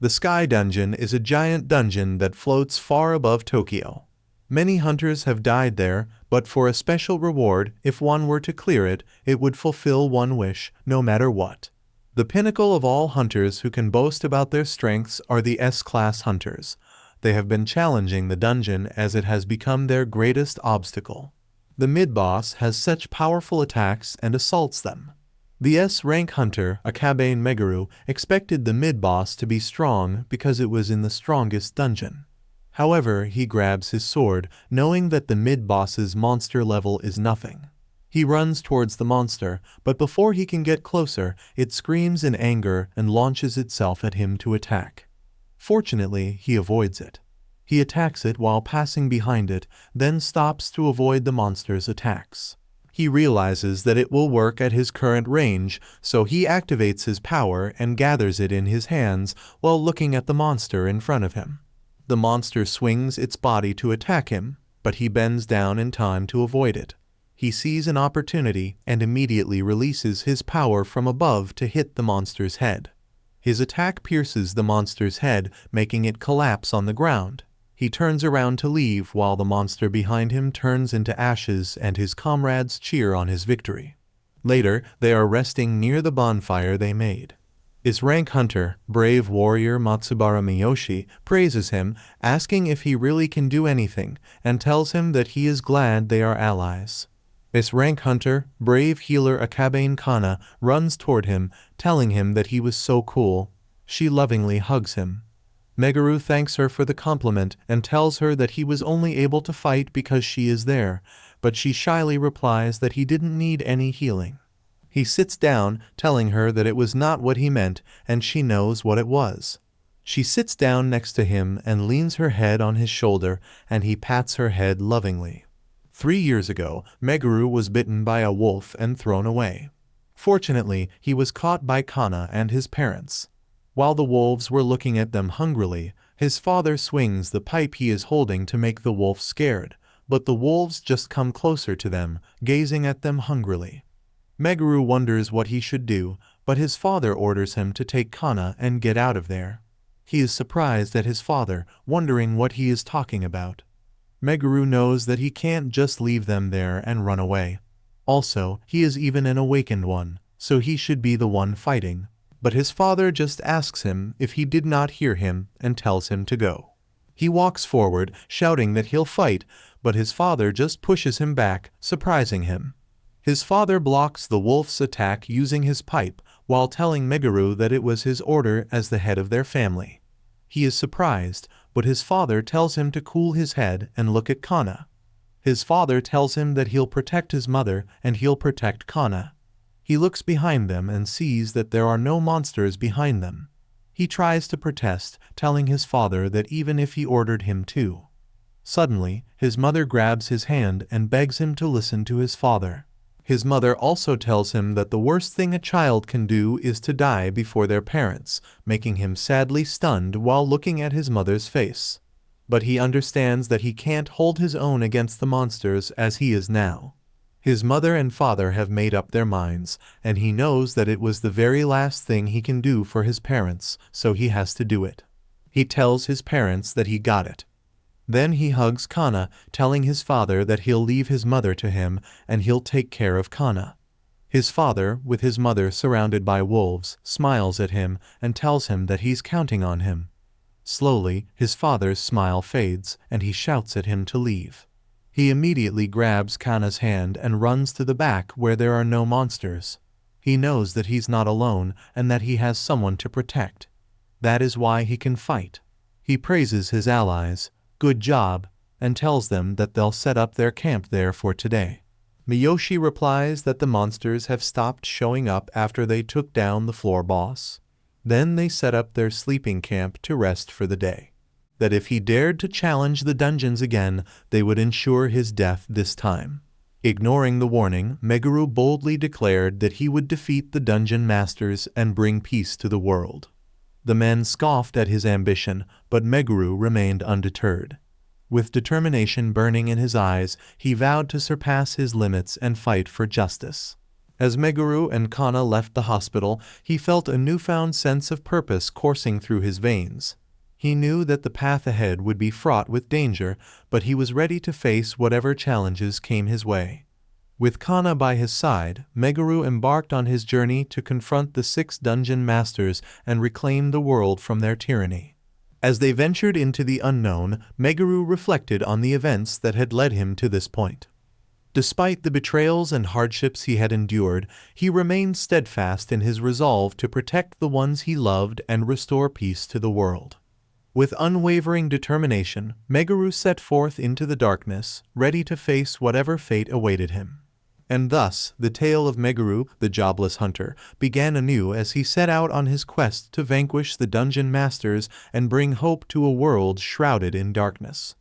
The Sky Dungeon is a giant dungeon that floats far above Tokyo. Many hunters have died there, but for a special reward, if one were to clear it, it would fulfill one wish, no matter what. The pinnacle of all hunters who can boast about their strengths are the S-class hunters. They have been challenging the dungeon as it has become their greatest obstacle. The mid-boss has such powerful attacks and assaults them. The S-rank hunter, Akabe Meguru, expected the mid-boss to be strong because it was in the strongest dungeon. However, he grabs his sword, knowing that the mid-boss's monster level is nothing. He runs towards the monster, but before he can get closer, it screams in anger and launches itself at him to attack. Fortunately, he avoids it. He attacks it while passing behind it, then stops to avoid the monster's attacks. He realizes that it will work at his current range, so he activates his power and gathers it in his hands while looking at the monster in front of him. The monster swings its body to attack him, but he bends down in time to avoid it. He sees an opportunity and immediately releases his power from above to hit the monster's head. His attack pierces the monster's head, making it collapse on the ground. He turns around to leave while the monster behind him turns into ashes and his comrades cheer on his victory. Later, they are resting near the bonfire they made. His rank hunter, brave warrior Matsubara Miyoshi, praises him, asking if he really can do anything, and tells him that he is glad they are allies. His rank hunter, brave healer Akabe Kana, runs toward him, telling him that he was so cool. She lovingly hugs him. Meguru thanks her for the compliment and tells her that he was only able to fight because she is there, but she shyly replies that he didn't need any healing. He sits down, telling her that it was not what he meant, and she knows what it was. She sits down next to him and leans her head on his shoulder, and he pats her head lovingly. 3 years ago, Meguru was bitten by a wolf and thrown away. Fortunately, he was caught by Kana and his parents. While the wolves were looking at them hungrily, his father swings the pipe he is holding to make the wolf scared, but the wolves just come closer to them, gazing at them hungrily. Meguru wonders what he should do, but his father orders him to take Kana and get out of there. He is surprised at his father, wondering what he is talking about. Meguru knows that he can't just leave them there and run away. Also, he is even an awakened one, so he should be the one fighting. But his father just asks him if he did not hear him and tells him to go. He walks forward, shouting that he'll fight, but his father just pushes him back, surprising him. His father blocks the wolf's attack using his pipe, while telling Meguru that it was his order as the head of their family. He is surprised, but his father tells him to cool his head and look at Kana. His father tells him that he'll protect his mother and he'll protect Kana. He looks behind them and sees that there are no monsters behind them. He tries to protest, telling his father that even if he ordered him to. Suddenly, his mother grabs his hand and begs him to listen to his father. His mother also tells him that the worst thing a child can do is to die before their parents, making him sadly stunned while looking at his mother's face. But he understands that he can't hold his own against the monsters as he is now. His mother and father have made up their minds, and he knows that it was the very last thing he can do for his parents, so he has to do it. He tells his parents that he got it. Then he hugs Kana, telling his father that he'll leave his mother to him and he'll take care of Kana. His father, with his mother surrounded by wolves, smiles at him and tells him that he's counting on him. Slowly, his father's smile fades and he shouts at him to leave. He immediately grabs Kana's hand and runs to the back where there are no monsters. He knows that he's not alone and that he has someone to protect. That is why he can fight. He praises his allies, "Good job," and tells them that they'll set up their camp there for today. Miyoshi replies that the monsters have stopped showing up after they took down the floor boss. Then they set up their sleeping camp to rest for the day. That if he dared to challenge the dungeons again, they would ensure his death this time. Ignoring the warning, Meguru boldly declared that he would defeat the dungeon masters and bring peace to the world. The men scoffed at his ambition, but Meguru remained undeterred. With determination burning in his eyes, he vowed to surpass his limits and fight for justice. As Meguru and Kana left the hospital, he felt a newfound sense of purpose coursing through his veins. He knew that the path ahead would be fraught with danger, but he was ready to face whatever challenges came his way. With Kana by his side, Meguru embarked on his journey to confront the 6 dungeon masters and reclaim the world from their tyranny. As they ventured into the unknown, Meguru reflected on the events that had led him to this point. Despite the betrayals and hardships he had endured, he remained steadfast in his resolve to protect the ones he loved and restore peace to the world. With unwavering determination, Meguru set forth into the darkness, ready to face whatever fate awaited him. And thus, the tale of Meguru, the jobless hunter, began anew as he set out on his quest to vanquish the dungeon masters and bring hope to a world shrouded in darkness.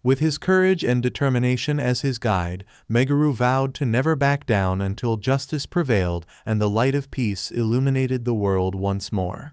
With his courage and determination as his guide, Meguru vowed to never back down until justice prevailed and the light of peace illuminated the world once more.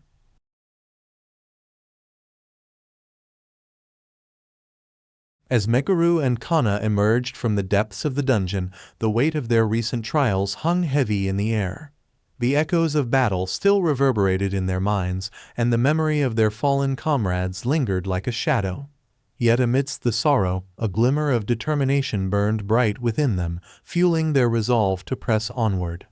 As Meguru and Kana emerged from the depths of the dungeon, the weight of their recent trials hung heavy in the air. The echoes of battle still reverberated in their minds, and the memory of their fallen comrades lingered like a shadow. Yet amidst the sorrow, a glimmer of determination burned bright within them, fueling their resolve to press onward.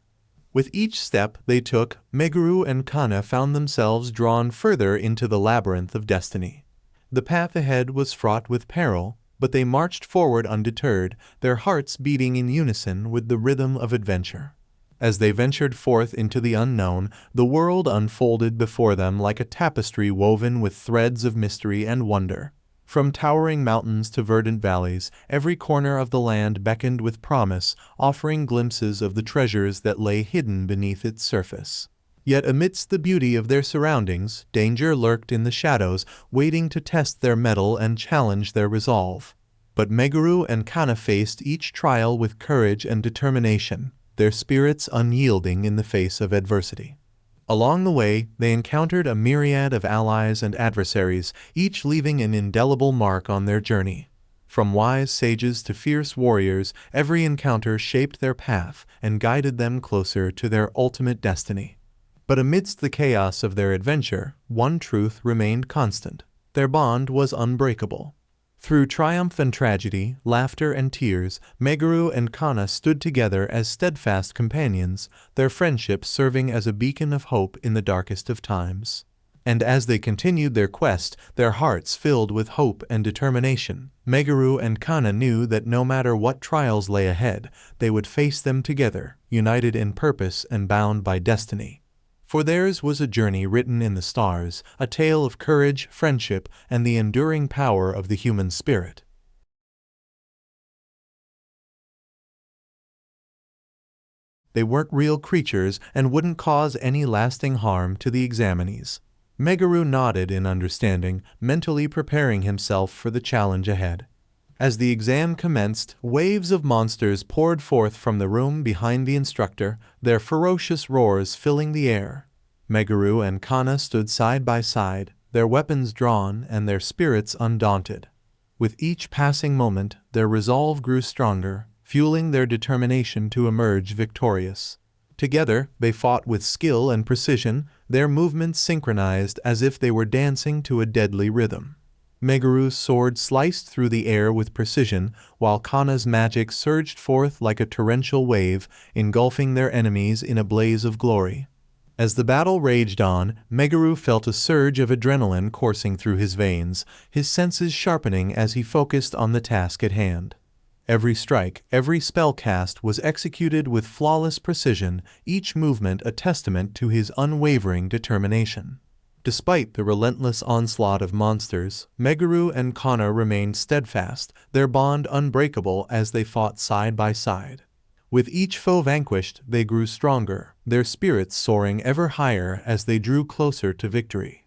With each step they took, Meguru and Kana found themselves drawn further into the labyrinth of destiny. The path ahead was fraught with peril, but they marched forward undeterred, their hearts beating in unison with the rhythm of adventure. As they ventured forth into the unknown, the world unfolded before them like a tapestry woven with threads of mystery and wonder. From towering mountains to verdant valleys, every corner of the land beckoned with promise, offering glimpses of the treasures that lay hidden beneath its surface. Yet amidst the beauty of their surroundings, danger lurked in the shadows, waiting to test their mettle and challenge their resolve. But Meguru and Kana faced each trial with courage and determination, their spirits unyielding in the face of adversity. Along the way, they encountered a myriad of allies and adversaries, each leaving an indelible mark on their journey. From wise sages to fierce warriors, every encounter shaped their path and guided them closer to their ultimate destiny. But amidst the chaos of their adventure, one truth remained constant. Their bond was unbreakable. Through triumph and tragedy, laughter and tears, Meguru and Kana stood together as steadfast companions, their friendship serving as a beacon of hope in the darkest of times. And as they continued their quest, their hearts filled with hope and determination, Meguru and Kana knew that no matter what trials lay ahead, they would face them together, united in purpose and bound by destiny. For theirs was a journey written in the stars, a tale of courage, friendship, and the enduring power of the human spirit. They weren't real creatures and wouldn't cause any lasting harm to the examinees. Meguru nodded in understanding, mentally preparing himself for the challenge ahead. As the exam commenced, waves of monsters poured forth from the room behind the instructor, their ferocious roars filling the air. Meguru and Kana stood side by side, their weapons drawn and their spirits undaunted. With each passing moment, their resolve grew stronger, fueling their determination to emerge victorious. Together, they fought with skill and precision, their movements synchronized as if they were dancing to a deadly rhythm. Meguru's sword sliced through the air with precision, while Kana's magic surged forth like a torrential wave, engulfing their enemies in a blaze of glory. As the battle raged on, Meguru felt a surge of adrenaline coursing through his veins, his senses sharpening as he focused on the task at hand. Every strike, every spell cast was executed with flawless precision, each movement a testament to his unwavering determination. Despite the relentless onslaught of monsters, Meguru and Kana remained steadfast, their bond unbreakable as they fought side by side. With each foe vanquished, they grew stronger, their spirits soaring ever higher as they drew closer to victory.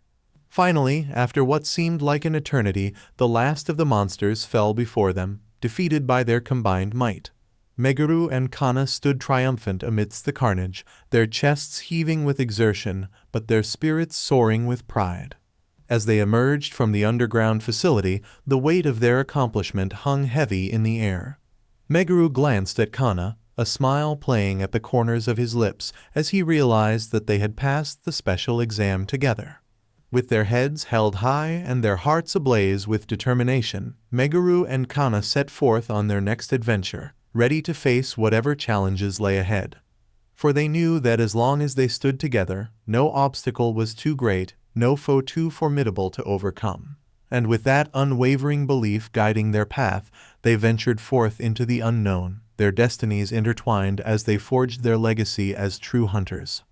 Finally, after what seemed like an eternity, the last of the monsters fell before them, defeated by their combined might. Meguru and Kana stood triumphant amidst the carnage, their chests heaving with exertion, but their spirits soaring with pride. As they emerged from the underground facility, the weight of their accomplishment hung heavy in the air. Meguru glanced at Kana, a smile playing at the corners of his lips as he realized that they had passed the special exam together. With their heads held high and their hearts ablaze with determination, Meguru and Kana set forth on their next adventure, ready to face whatever challenges lay ahead. For they knew that as long as they stood together, no obstacle was too great, no foe too formidable to overcome. And with that unwavering belief guiding their path, they ventured forth into the unknown, their destinies intertwined as they forged their legacy as true hunters.